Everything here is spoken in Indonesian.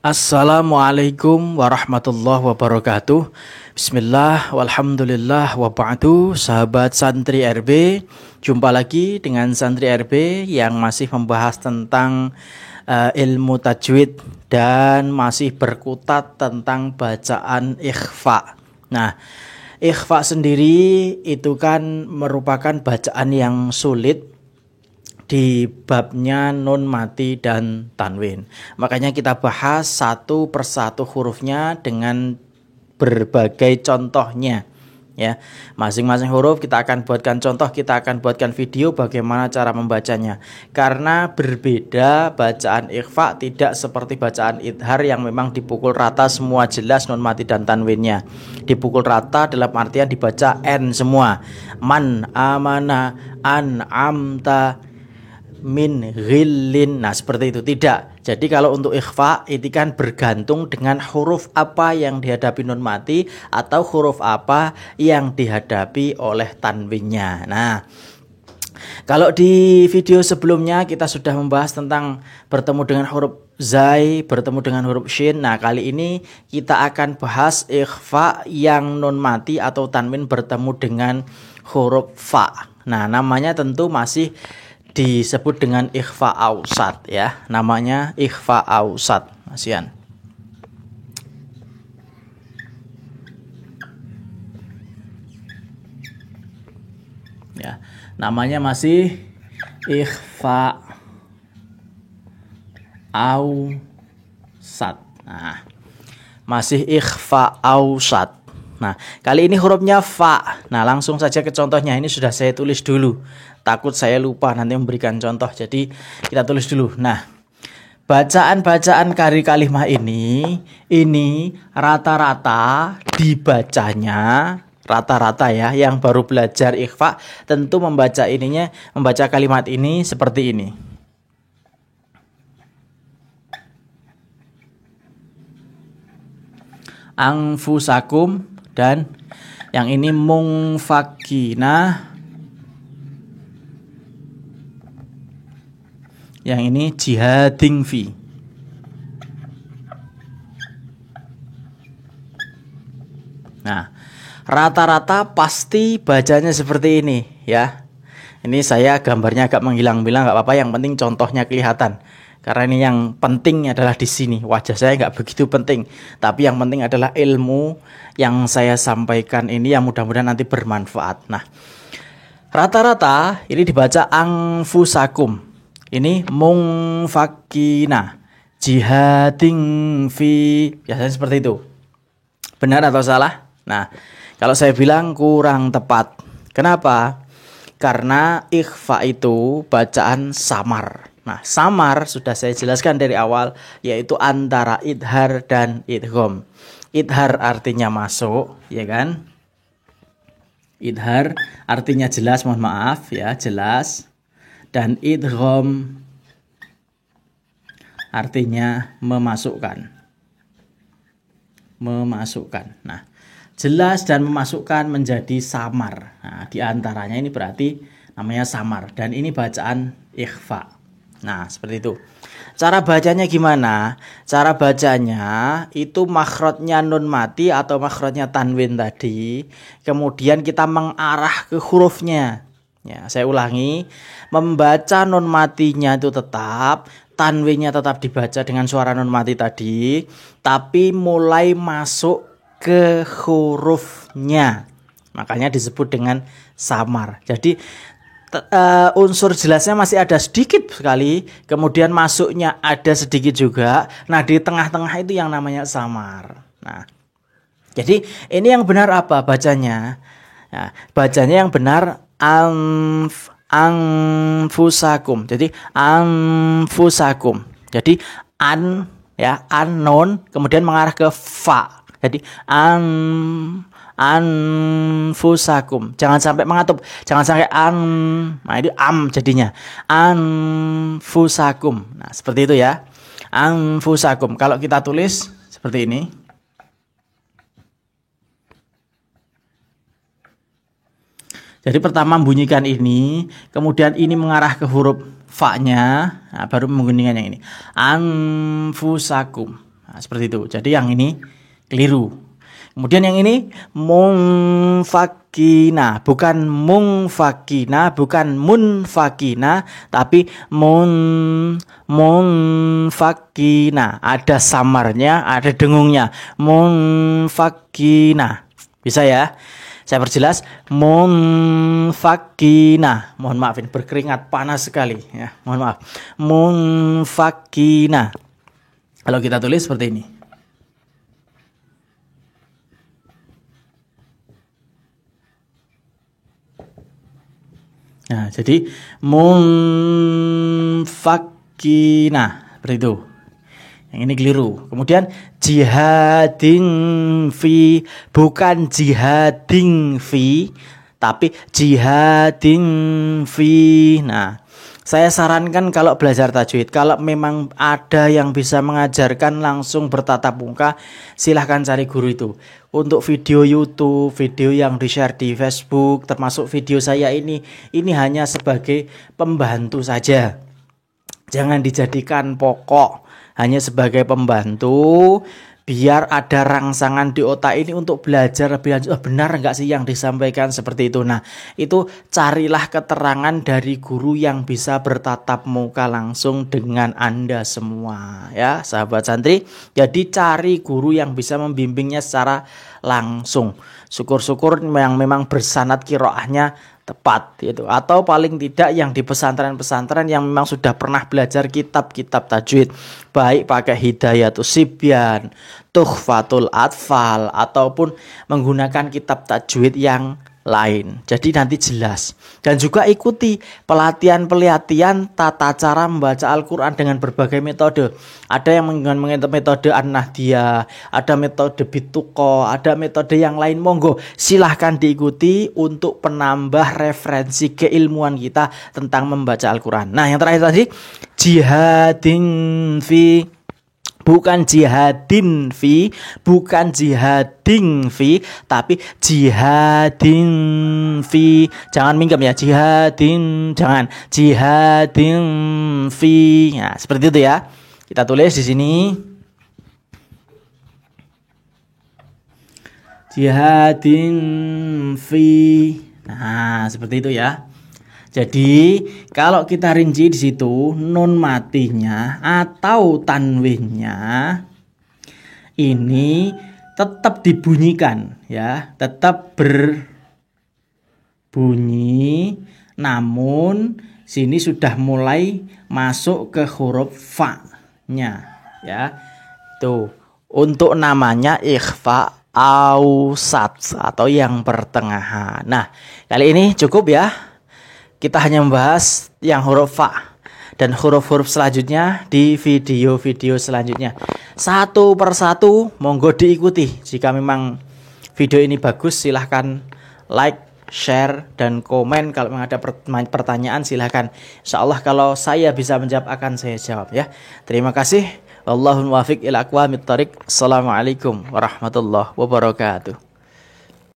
Assalamualaikum warahmatullahi wabarakatuh. Bismillah, walhamdulillah, wa ba'du. Sahabat santri RB, jumpa lagi dengan santri RB yang masih membahas tentang ilmu tajwid dan masih berkutat tentang bacaan ikhfa. Nah, ikhfa sendiri itu kan merupakan bacaan yang sulit di babnya nun mati dan tanwin. Makanya kita bahas satu persatu hurufnya dengan berbagai contohnya, ya. Masing-masing huruf kita akan buatkan contoh, kita akan buatkan video bagaimana cara membacanya. Karena berbeda bacaan ikhfa, tidak seperti bacaan idhar yang memang dipukul rata semua jelas nun mati dan tanwinnya. Dipukul rata dalam artian dibaca N semua. Man amana an amta min ghillin. Nah, seperti itu. Tidak. Jadi kalau untuk ikhfa itu kan bergantung dengan huruf apa yang dihadapi nun mati atau huruf apa yang dihadapi oleh tanwinnya. Nah, kalau di video sebelumnya kita sudah membahas tentang bertemu dengan huruf zai, bertemu dengan huruf shin. Nah, kali ini kita akan bahas ikhfa yang nun mati atau tanwin bertemu dengan huruf fa. Nah, namanya tentu masih disebut dengan ikhfa ausat, ya. Namanya ikhfa ausat, Masian. Ya, namanya masih ikhfa ausat. Nah, masih ikhfa ausat. Nah, kali ini hurufnya fa. Nah, langsung saja ke contohnya. Ini sudah saya tulis dulu. Takut saya lupa nanti memberikan contoh. Jadi kita tulis dulu. Nah, bacaan-bacaan kalimah ini rata-rata dibacanya rata-rata, ya, yang baru belajar ikhfa tentu membaca kalimat ini seperti ini. Anfusakum, dan yang ini mungfakina, yang ini jihading fi. Nah, rata-rata pasti bacanya seperti ini, ya. Ini saya gambarnya agak menghilang-hilang, nggak apa-apa, yang penting contohnya kelihatan. Karena ini yang penting adalah di sini. Wajah saya nggak begitu penting, tapi yang penting adalah ilmu yang saya sampaikan ini yang mudah-mudahan nanti bermanfaat. Nah, rata-rata ini dibaca anfusakum. Ini mungfakina, jihading fi. Biasanya seperti itu. Benar atau salah? Nah, kalau saya bilang kurang tepat. Kenapa? Karena ikhfa itu bacaan samar. Nah, samar sudah saya jelaskan dari awal, yaitu antara idhar dan idgham. Idhar artinya masuk, ya kan? Idhar artinya jelas, mohon maaf, ya, jelas. Dan idgham artinya memasukkan. Memasukkan. Nah, jelas dan memasukkan menjadi samar. Nah, di antaranya ini berarti namanya samar. Dan ini bacaan ikhfa. Nah, seperti itu. Cara bacanya gimana? Cara bacanya itu makhrajnya nun mati atau makhrajnya tanwin tadi. Kemudian kita mengarah ke hurufnya. Ya, saya ulangi. Membaca nun matinya itu tetap, tanwinnya tetap dibaca dengan suara nun mati tadi, tapi mulai masuk ke hurufnya. Makanya disebut dengan samar. Jadi unsur jelasnya masih ada sedikit sekali, kemudian masuknya ada sedikit juga. Nah, di tengah-tengah itu yang namanya samar. Nah, jadi ini yang benar apa bacanya? Nah, bacanya yang benar anfusakum. Jadi anfusakum. Jadi non kemudian mengarah ke fa. Jadi anfusakum. Jangan sampai mengatup. Jangan sampai nah itu jadinya. Anfusakum. Nah, seperti itu, ya. Anfusakum. Kalau kita tulis seperti ini. Jadi pertama membunyikan ini, kemudian ini mengarah ke huruf fa-nya, nah, baru menggunakan yang ini. Anfusakum. Nah, seperti itu. Jadi yang ini keliru. Kemudian yang ini munfakina, bukan mungfakina, bukan munfakina, tapi munfakina. Ada samarnya, ada dengungnya. Munfakina. Bisa ya? Saya perjelas, munfakina. Mohon maaf, ini berkeringat panas sekali ya. Mohon maaf. Munfakina. Kalau kita tulis seperti ini. Nah, jadi munfakina seperti itu. Yang ini keliru. Kemudian jihadin fi, bukan jihadin fi, tapi jihadin fi. Nah, saya sarankan kalau belajar tajwid, kalau memang ada yang bisa mengajarkan langsung bertatap muka, silahkan cari guru itu. Untuk video YouTube, video yang di-share di Facebook, termasuk video saya ini hanya sebagai pembantu saja. Jangan dijadikan pokok, hanya sebagai pembantu. Biar ada rangsangan di otak ini untuk belajar lebih lanjut. Oh, benar nggak sih yang disampaikan seperti itu? Nah, itu carilah keterangan dari guru yang bisa bertatap muka langsung dengan Anda semua. Ya, sahabat santri. Jadi cari guru yang bisa membimbingnya secara langsung. Syukur-syukur yang memang bersanad qiraahnya tepat gitu, atau paling tidak yang di pesantren-pesantren yang memang sudah pernah belajar kitab-kitab tajwid, baik pakai Hidayatus Sibyan, Tuhfatul Atfal, ataupun menggunakan kitab tajwid yang lain. Jadi nanti jelas. Dan juga ikuti pelatihan-pelatihan tata cara membaca Al-Quran dengan berbagai metode. Ada yang menggunakan metode An-Nahdiyah, ada metode Bituko, ada metode yang lain. Monggo silahkan diikuti untuk penambah referensi keilmuan kita tentang membaca Al-Quran. Nah, yang terakhir tadi, jihadin fi, bukan jihadin fi, bukan jihading fi, tapi jihadin fi. Jangan mingkem ya, jihadin, jangan jihadin fi. Nah, seperti itu ya. Kita tulis di sini. Jihadin fi. Nah, seperti itu ya. Jadi kalau kita rinci di situ nun matinya atau tanwinnya ini tetap dibunyikan ya, tetap berbunyi, namun sini sudah mulai masuk ke huruf fa-nya ya. Tuh, untuk namanya ikhfa ausat atau yang pertengahan. Nah, kali ini cukup ya. Kita hanya membahas yang huruf fa, dan huruf-huruf selanjutnya di video-video selanjutnya. Satu persatu monggo diikuti. Jika memang video ini bagus, silahkan like, share, dan komen. Kalau memang ada pertanyaan silahkan. Insya Allah kalau saya bisa menjawab akan saya jawab ya. Terima kasih. Wallahul muwaffiq ila aqwamit thoriq. Assalamualaikum warahmatullahi wabarakatuh.